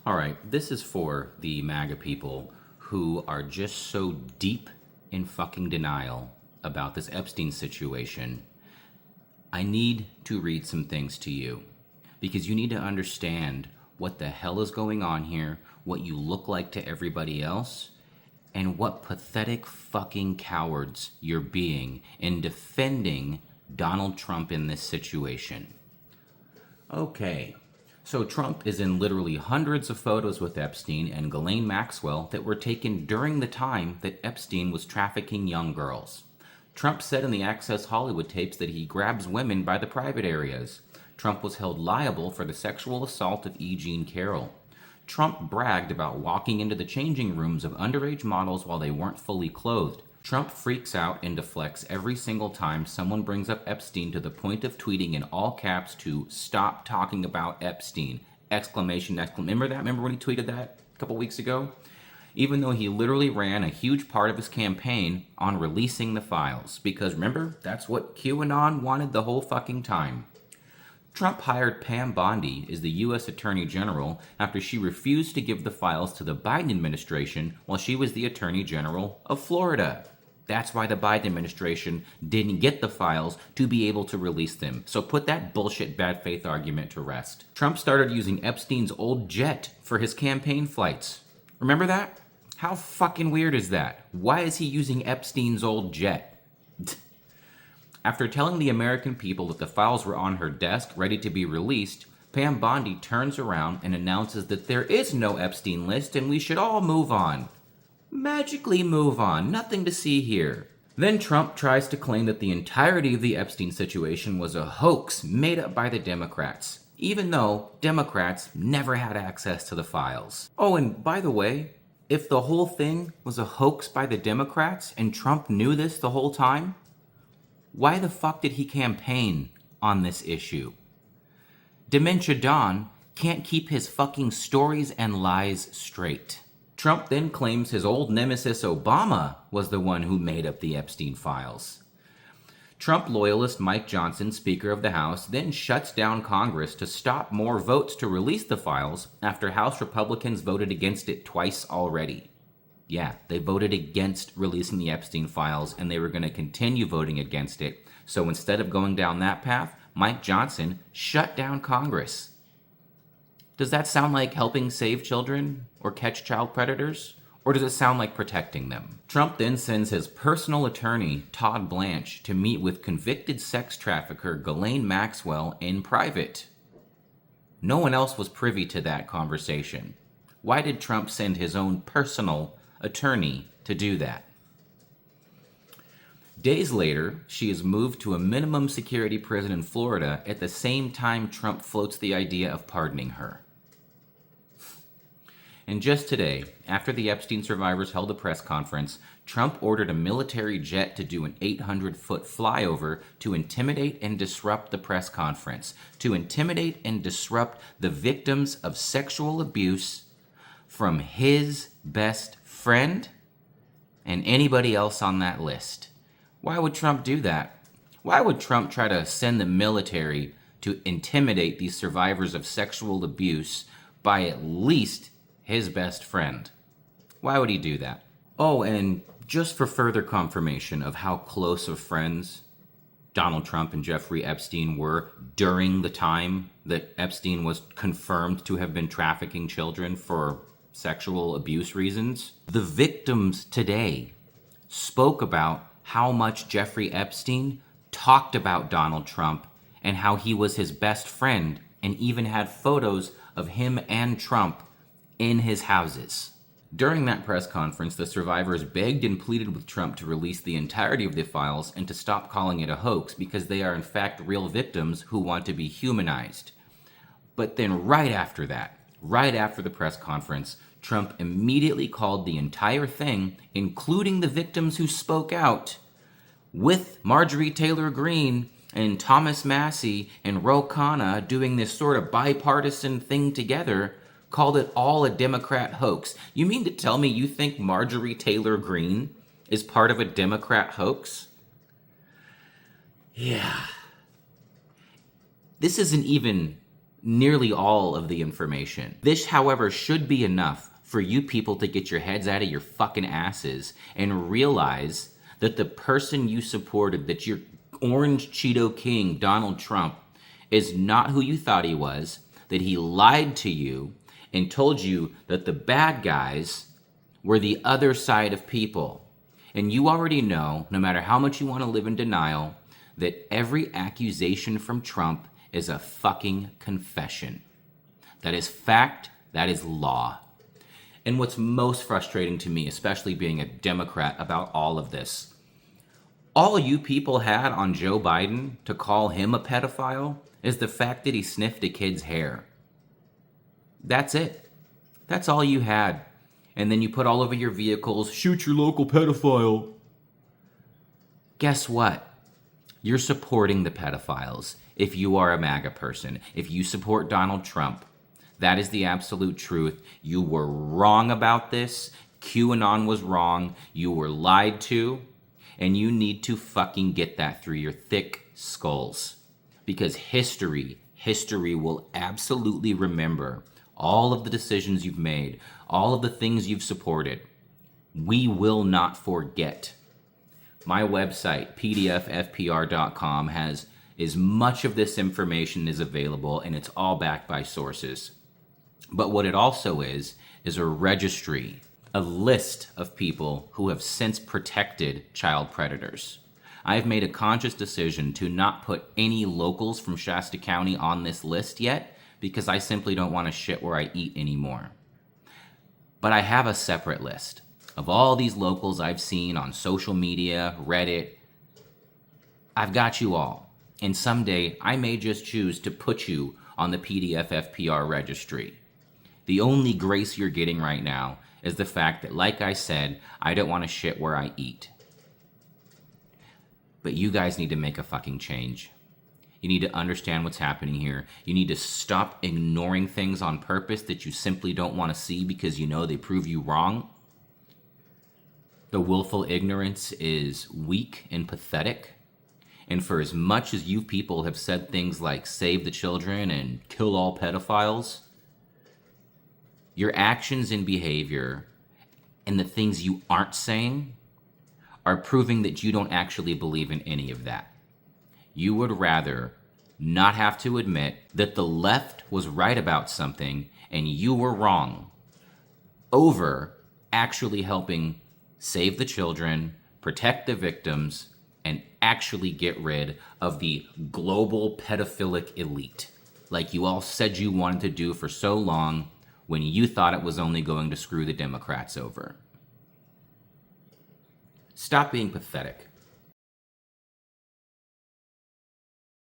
All right, this is for the MAGA people who are just so deep in fucking denial about this Epstein situation. I need to read some things to you because you need to understand what the hell is going on here, what you look like to everybody else, and what pathetic fucking cowards you're being in defending Donald Trump in this situation. Okay. So Trump is in literally hundreds of photos with Epstein and Ghislaine Maxwell that were taken during the time that Epstein was trafficking young girls. Trump said in the Access Hollywood tapes that he grabs women by the private areas. Trump was held liable for the sexual assault of E. Jean Carroll. Trump bragged about walking into the changing rooms of underage models while they weren't fully clothed. Trump freaks out and deflects every single time someone brings up Epstein to the point of tweeting in all caps to "stop talking about Epstein!" Exclamation, exclamation. Remember when he tweeted that a couple weeks ago? Even though he literally ran a huge part of his campaign on releasing the files. Because remember, that's what QAnon wanted the whole fucking time. Trump hired Pam Bondi as the U.S. Attorney General after she refused to give the files to the Biden administration while she was the Attorney General of Florida. That's why the Biden administration didn't get the files to be able to release them. So put that bullshit bad faith argument to rest. Trump started using Epstein's old jet for his campaign flights. Remember that? How fucking weird is that? Why is he using Epstein's old jet? After telling the American people that the files were on her desk ready to be released, Pam Bondi turns around and announces that there is no Epstein list and we should all move on. Magically move on, nothing to see here. Then Trump tries to claim that the entirety of the Epstein situation was a hoax made up by the Democrats, even though Democrats never had access to the files. Oh, and by the way, if the whole thing was a hoax by the Democrats and Trump knew this the whole time, why the fuck did he campaign on this issue? Dementia Don can't keep his fucking stories and lies straight. Trump then claims his old nemesis Obama was the one who made up the Epstein files. Trump loyalist Mike Johnson, Speaker of the House, then shuts down Congress to stop more votes to release the files after House Republicans voted against it twice already. Yeah, they voted against releasing the Epstein files and they were going to continue voting against it. So instead of going down that path, Mike Johnson shut down Congress. Does that sound like helping save children or catch child predators? Or does it sound like protecting them? Trump then sends his personal attorney, Todd Blanche, to meet with convicted sex trafficker Ghislaine Maxwell in private. No one else was privy to that conversation. Why did Trump send his own personal attorney to do that? Days later, she is moved to a minimum security prison in Florida at the same time Trump floats the idea of pardoning her. And just today, after the Epstein survivors held a press conference, Trump ordered a military jet to do an 800-foot flyover to intimidate and disrupt the press conference, to intimidate and disrupt the victims of sexual abuse from his best friend and anybody else on that list. Why would Trump do that? Why would Trump try to send the military to intimidate these survivors of sexual abuse by at least his best friend? Why would he do that? Oh, and just for further confirmation of how close of friends Donald Trump and Jeffrey Epstein were during the time that Epstein was confirmed to have been trafficking children for sexual abuse reasons, the victims today spoke about how much Jeffrey Epstein talked about Donald Trump and how he was his best friend and even had photos of him and Trump in his houses. During that press conference, the survivors begged and pleaded with Trump to release the entirety of the files and to stop calling it a hoax because they are in fact real victims who want to be humanized. But then right after that, right after the press conference, Trump immediately called the entire thing, including the victims who spoke out, with Marjorie Taylor Greene and Thomas Massie and Ro Khanna doing this sort of bipartisan thing together, called it all a Democrat hoax. You mean to tell me you think Marjorie Taylor Greene is part of a Democrat hoax? Yeah. This isn't even nearly all of the information. This, however, should be enough for you people to get your heads out of your fucking asses and realize that the person you supported, that your orange Cheeto king, Donald Trump, is not who you thought he was, that he lied to you and told you that the bad guys were the other side of people. And you already know, no matter how much you want to live in denial, that every accusation from Trump is a fucking confession. That is fact, that is law. And what's most frustrating to me, especially being a Democrat, about all of this, all you people had on Joe Biden to call him a pedophile is the fact that he sniffed a kid's hair. That's it. That's all you had. And then you put all over your vehicles, shoot your local pedophile. Guess what? You're supporting the pedophiles if you are a MAGA person. If you support Donald Trump, that is the absolute truth. You were wrong about this. QAnon was wrong. You were lied to. And you need to fucking get that through your thick skulls. Because history will absolutely remember all of the decisions you've made, all of the things you've supported. We will not forget. My website, pdffpr.com, has as much of this information as available, and it's all backed by sources. But what it also is a registry, a list of people who have since protected child predators. I've made a conscious decision to not put any locals from Shasta County on this list yet because I simply don't want to shit where I eat anymore. But I have a separate list of all these locals I've seen on social media, Reddit. I've got you all. And someday I may just choose to put you on the PDFFPR registry. The only grace you're getting right now is the fact that, like I said, I don't want to shit where I eat. But you guys need to make a fucking change. You need to understand what's happening here. You need to stop ignoring things on purpose that you simply don't want to see because you know they prove you wrong. The willful ignorance is weak and pathetic. And for as much as you people have said things like save the children and kill all pedophiles, your actions and behavior and the things you aren't saying are proving that you don't actually believe in any of that. You would rather not have to admit that the left was right about something and you were wrong over actually helping save the children, protect the victims, and actually get rid of the global pedophilic elite like you all said you wanted to do for so long when you thought it was only going to screw the Democrats over. Stop being pathetic.